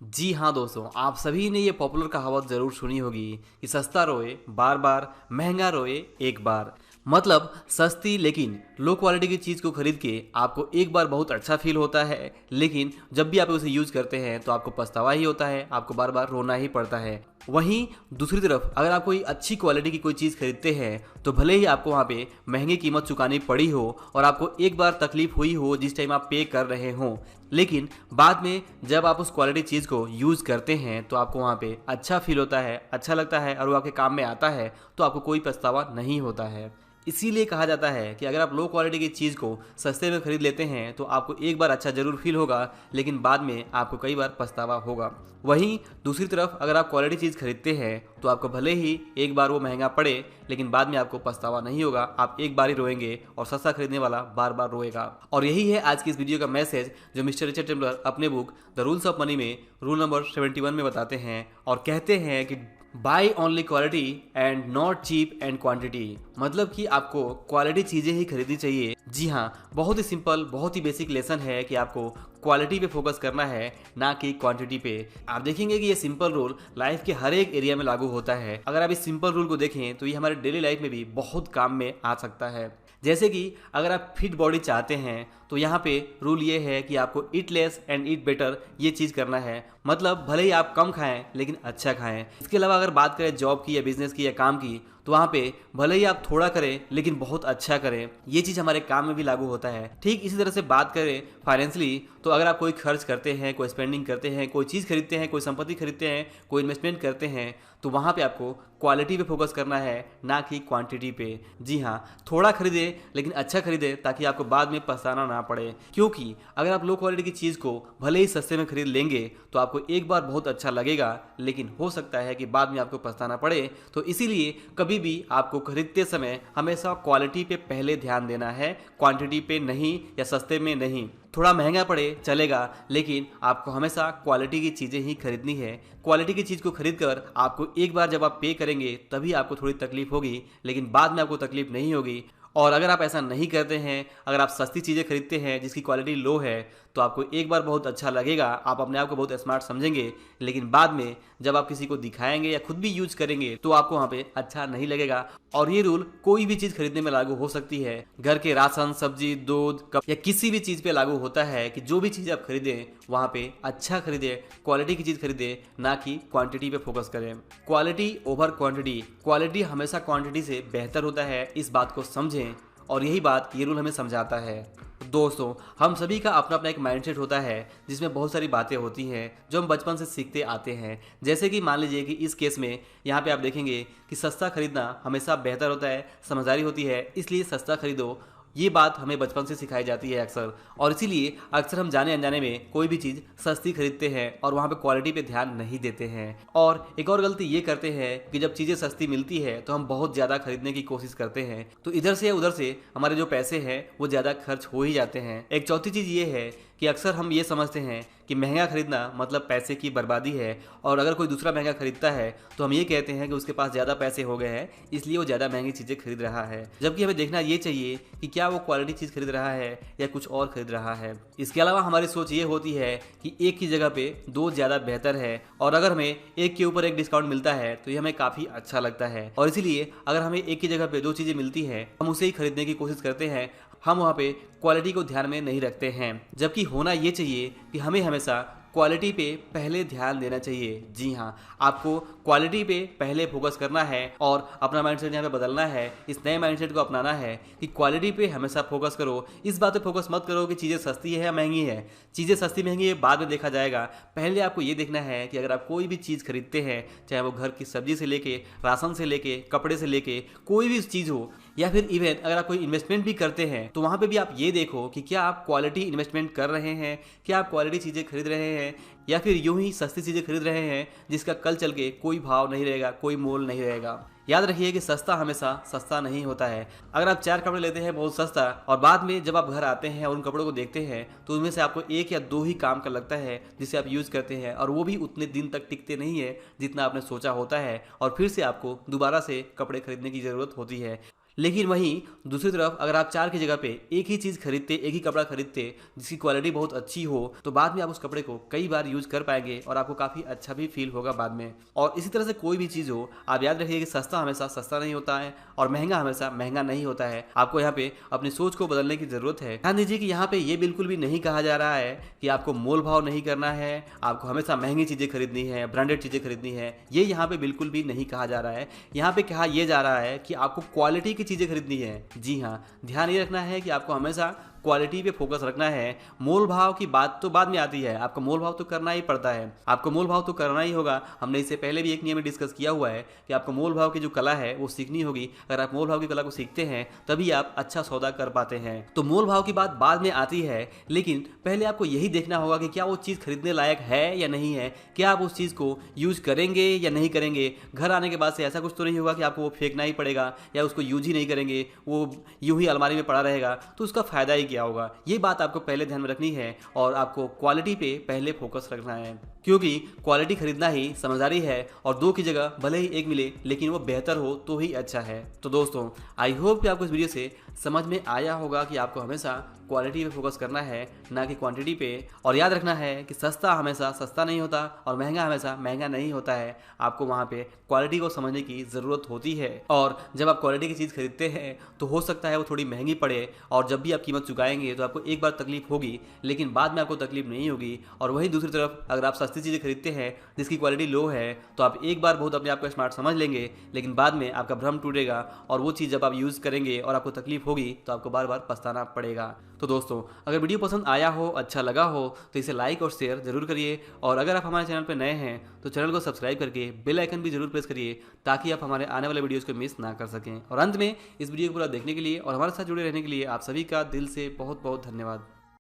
जी हाँ दोस्तों, आप सभी ने ये पॉपुलर कहावत ज़रूर सुनी होगी कि सस्ता रोए बार बार, महंगा रोए एक बार। मतलब सस्ती लेकिन लो क्वालिटी की चीज़ को खरीद के आपको एक बार बहुत अच्छा फील होता है, लेकिन जब भी आप उसे यूज़ करते हैं तो आपको पछतावा ही होता है, आपको बार बार रोना ही पड़ता है। वहीं दूसरी तरफ अगर आप कोई अच्छी क्वालिटी की कोई चीज़ खरीदते हैं तो भले ही आपको वहाँ पे महंगी कीमत चुकानी पड़ी हो और आपको एक बार तकलीफ हुई हो जिस टाइम आप पे कर रहे हों, लेकिन बाद में जब आप उस क्वालिटी चीज़ को यूज़ करते हैं तो आपको वहाँ पे अच्छा फील होता है, अच्छा लगता है और वो आपके काम में आता है, तो आपको कोई पछतावा नहीं होता है। इसीलिए कहा जाता है कि अगर आप लो क्वालिटी की चीज़ को सस्ते में खरीद लेते हैं तो आपको एक बार अच्छा ज़रूर फील होगा, लेकिन बाद में आपको कई बार पछतावा होगा। वहीं दूसरी तरफ अगर आप क्वालिटी चीज़ खरीदते हैं तो आपको भले ही एक बार वो महंगा पड़े, लेकिन बाद में आपको पछतावा नहीं होगा। आप एक बार ही रोएंगे और सस्ता खरीदने वाला बार बार रोएगा। और यही है आज की इस वीडियो का मैसेज जो मिस्टर रिचर्ड टेम्पलर अपने book the rules of money में रूल नंबर 71 में बताते हैं और कहते हैं कि buy only quality and not cheap and quantity. मतलब कि आपको क्वालिटी चीज़ें ही खरीदनी चाहिए। जी हाँ, बहुत ही सिंपल, बहुत ही बेसिक लेसन है कि आपको क्वालिटी पे फोकस करना है, ना कि क्वांटिटी पे। आप देखेंगे कि ये सिंपल रूल लाइफ के हर एक एरिया में लागू होता है। अगर आप इस सिंपल रूल को देखें तो ये हमारे डेली लाइफ में भी बहुत काम में आ सकता है। जैसे कि अगर आप फिट बॉडी चाहते हैं तो यहाँ पे रूल ये है कि आपको eat less and eat better ये चीज़ करना है। मतलब भले ही आप कम खाएं लेकिन अच्छा खाएं। इसके अलावा अगर बात करें जॉब की या बिजनेस की या काम की, तो वहाँ पे भले ही आप थोड़ा करें लेकिन बहुत अच्छा करें। ये चीज़ हमारे काम में भी लागू होता है। ठीक इसी तरह से बात करें फाइनेंशियली, तो अगर आप कोई खर्च करते हैं, कोई स्पेंडिंग करते हैं, कोई चीज़ खरीदते हैं, कोई संपत्ति खरीदते हैं, कोई इन्वेस्टमेंट करते हैं, तो वहाँ पे आपको क्वालिटी पे फोकस करना है, ना कि क्वांटिटी पे। जी हाँ, थोड़ा खरीदे लेकिन अच्छा खरीदे ताकि आपको बाद में पछताना ना पड़े। क्योंकि अगर आप लो क्वालिटी की चीज़ को भले ही सस्ते में खरीद लेंगे तो आपको एक बार बहुत अच्छा लगेगा, लेकिन हो सकता है कि बाद में आपको पछताना पड़े। तो इसीलिए कभी भी आपको खरीदते समय हमेशा क्वालिटी पे पहले ध्यान देना है, क्वांटिटी पे नहीं या सस्ते में नहीं। थोड़ा महंगा पड़े चलेगा, लेकिन आपको हमेशा क्वालिटी की चीज़ें ही खरीदनी है। क्वालिटी की चीज़ को खरीद कर आपको एक बार जब आप पे करेंगे तभी आपको थोड़ी तकलीफ होगी, लेकिन बाद में आपको तकलीफ नहीं होगी। और अगर आप ऐसा नहीं करते हैं, अगर आप सस्ती चीज़ें खरीदते हैं जिसकी क्वालिटी लो है, तो आपको एक बार बहुत अच्छा लगेगा, आप अपने आप को बहुत स्मार्ट समझेंगे, लेकिन बाद में जब आप किसी को दिखाएंगे या खुद भी यूज करेंगे तो आपको वहाँ पे अच्छा नहीं लगेगा। और ये रूल कोई भी चीज़ खरीदने में लागू हो सकती है। घर के राशन, सब्जी, दूध, कप या किसी भी चीज़ पे लागू होता है कि जो भी चीज़ आप खरीदें वहाँ पे अच्छा खरीदें, क्वालिटी की चीज़ खरीदें, ना कि क्वांटिटी पे फोकस करें। क्वालिटी ओवर क्वांटिटी, क्वालिटी हमेशा क्वांटिटी से बेहतर होता है, इस बात को समझें। और यही बात ये रूल हमें समझाता है। दोस्तों, हम सभी का अपना अपना एक माइंडसेट होता है जिसमें बहुत सारी बातें होती हैं जो हम बचपन से सीखते आते हैं। जैसे कि मान लीजिए कि इस केस में यहाँ पे आप देखेंगे कि सस्ता खरीदना हमेशा बेहतर होता है, समझदारी होती है, इसलिए सस्ता खरीदो। ये बात हमें बचपन से सिखाई जाती है अक्सर, और इसीलिए अक्सर हम जाने अनजाने में कोई भी चीज़ सस्ती खरीदते हैं और वहाँ पे क्वालिटी पे ध्यान नहीं देते हैं। और एक और गलती ये करते हैं कि जब चीज़ें सस्ती मिलती है तो हम बहुत ज़्यादा खरीदने की कोशिश करते हैं, तो इधर से या उधर से हमारे जो पैसे हैं वो ज़्यादा खर्च हो ही जाते हैं। एक चौथी चीज़ ये है कि अक्सर हम ये समझते हैं कि महंगा खरीदना मतलब पैसे की बर्बादी है, और अगर कोई दूसरा महंगा खरीदता है तो हम ये कहते हैं कि उसके पास ज़्यादा पैसे हो गए हैं इसलिए वो ज़्यादा महंगी चीज़ें खरीद रहा है। जबकि हमें देखना ये चाहिए कि क्या वो क्वालिटी चीज़ खरीद रहा है या कुछ और खरीद रहा है। इसके अलावा हमारी सोच ये होती है कि एक की जगह पे दो ज़्यादा बेहतर है, और अगर हमें एक के ऊपर एक डिस्काउंट मिलता है तो ये हमें काफ़ी अच्छा लगता है, और इसीलिए अगर हमें एक की जगह पे दो चीज़ें मिलती हैं हम उसे ही खरीदने की कोशिश करते हैं। हम वहाँ पे क्वालिटी को ध्यान में नहीं रखते हैं, जबकि होना ये चाहिए कि हमें हमेशा क्वालिटी पे पहले ध्यान देना चाहिए। जी हाँ, आपको क्वालिटी पे पहले फोकस करना है और अपना माइंडसेट यहाँ पे बदलना है। इस नए माइंडसेट को अपनाना है कि क्वालिटी पे हमेशा फोकस करो। इस बात पे फोकस मत करो कि चीज़ें सस्ती है या महंगी है। चीज़ें सस्ती महंगी है बाद में देखा जाएगा, पहले आपको ये देखना है कि अगर आप कोई भी चीज़ खरीदते हैं, चाहे वो घर की सब्जी से लेके, राशन से लेके, कपड़े से लेके, कोई भी चीज़ हो, या फिर इवन अगर आप कोई इन्वेस्टमेंट भी करते हैं तो वहाँ पे भी आप ये देखो कि क्या आप क्वालिटी इन्वेस्टमेंट कर रहे हैं, क्या आप क्वालिटी चीज़ें खरीद रहे हैं, या फिर यूं ही सस्ती चीज़ें खरीद रहे हैं जिसका कल चल के कोई भाव नहीं रहेगा, कोई मोल नहीं रहेगा। याद रखिए कि सस्ता हमेशा सस्ता नहीं होता है। अगर आप 4 कपड़े लेते हैं बहुत सस्ता, और बाद में जब आप घर आते हैं और उन कपड़ों को देखते हैं तो उनमें से आपको 1 या 2 ही काम का लगता है जिसे आप यूज़ करते हैं, और वो भी उतने दिन तक टिकते नहीं है जितना आपने सोचा होता है, और फिर से आपको दोबारा से कपड़े खरीदने की ज़रूरत होती है। लेकिन वहीं दूसरी तरफ अगर आप 4 की जगह पे एक ही चीज़ खरीदते, एक ही कपड़ा खरीदते जिसकी क्वालिटी बहुत अच्छी हो, तो बाद में आप उस कपड़े को कई बार यूज कर पाएंगे और आपको काफ़ी अच्छा भी फील होगा बाद में। और इसी तरह से कोई भी चीज़ हो, आप याद रखिए कि सस्ता हमेशा सस्ता नहीं होता है और महंगा हमेशा महंगा नहीं होता है। आपको यहाँ पे अपनी सोच को बदलने की जरूरत है। ध्यान दीजिए कि यहाँ पे ये बिल्कुल भी नहीं कहा जा रहा है कि आपको मोल भाव नहीं करना है, आपको हमेशा महंगी चीज़ें खरीदनी है, ब्रांडेड चीज़ें खरीदनी है, ये यहाँ पे बिल्कुल भी नहीं कहा जा रहा है। यहाँ पे कहा यह जा रहा है कि आपको क्वालिटी की चीज़ें खरीदनी है। जी हाँ, ध्यान ये रखना है कि आपको हमेशा क्वालिटी पे फोकस रखना है। मोल भाव की बात तो बाद में आती है, आपको मोल भाव तो करना ही पड़ता है, आपको मोल भाव तो करना ही होगा। हमने इससे पहले भी एक नियम में डिस्कस किया हुआ है कि आपको मोल भाव की जो कला है वो सीखनी होगी। अगर आप मोल भाव की कला को सीखते हैं तभी आप अच्छा सौदा कर पाते हैं। तो मोल भाव की बात बाद में आती है, लेकिन पहले आपको यही देखना होगा कि क्या वो चीज़ खरीदने लायक है या नहीं है, क्या आप उस चीज़ को यूज करेंगे या नहीं करेंगे। घर आने के बाद से ऐसा कुछ तो नहीं होगा कि आपको वो फेंकना ही पड़ेगा या उसको यूज ही नहीं करेंगे, वो यूं ही अलमारी में पड़ा रहेगा, तो उसका फायदा ही क्या होगा। ये बात आपको पहले ध्यान में रखनी है और आपको क्वालिटी पे पहले फोकस रखना है, क्योंकि क्वालिटी खरीदना ही समझदारी है। और 2 की जगह भले ही 1 मिले लेकिन वो बेहतर हो तो ही अच्छा है। तो दोस्तों, आई होप कि आपको इस वीडियो से समझ में आया होगा कि आपको हमेशा क्वालिटी पे फोकस करना है, ना कि क्वांटिटी पे। और याद रखना है कि सस्ता हमेशा सस्ता नहीं होता और महंगा हमेशा महंगा नहीं होता है। आपको वहाँ पे क्वालिटी को समझने की ज़रूरत होती है। और जब आप क्वालिटी की चीज़ खरीदते हैं तो हो सकता है वो थोड़ी महंगी पड़े, और जब भी आप कीमत चुकाएंगे तो आपको एक बार तकलीफ होगी, लेकिन बाद में आपको तकलीफ नहीं होगी। और वहीं दूसरी तरफ अगर आप सस्ती चीज़ें खरीदते हैं जिसकी क्वालिटी लो है, तो आप एक बार बहुत अपने आप को स्मार्ट समझ लेंगे, लेकिन बाद में आपका भ्रम टूटेगा और वो चीज़ जब आप यूज़ करेंगे और आपको तकलीफ होगी तो आपको बार बार पछताना पड़ेगा। तो दोस्तों, अगर वीडियो पसंद आया हो, अच्छा लगा हो, तो इसे लाइक और शेयर जरूर करिए। और अगर आप हमारे चैनल पर नए हैं तो चैनल को सब्सक्राइब करके बेल आइकन भी जरूर प्रेस करिए, ताकि आप हमारे आने वाले वीडियोस को मिस ना कर सकें। और अंत में इस वीडियो को पूरा देखने के लिए और हमारे साथ जुड़े रहने के लिए आप सभी का दिल से बहुत बहुत धन्यवाद।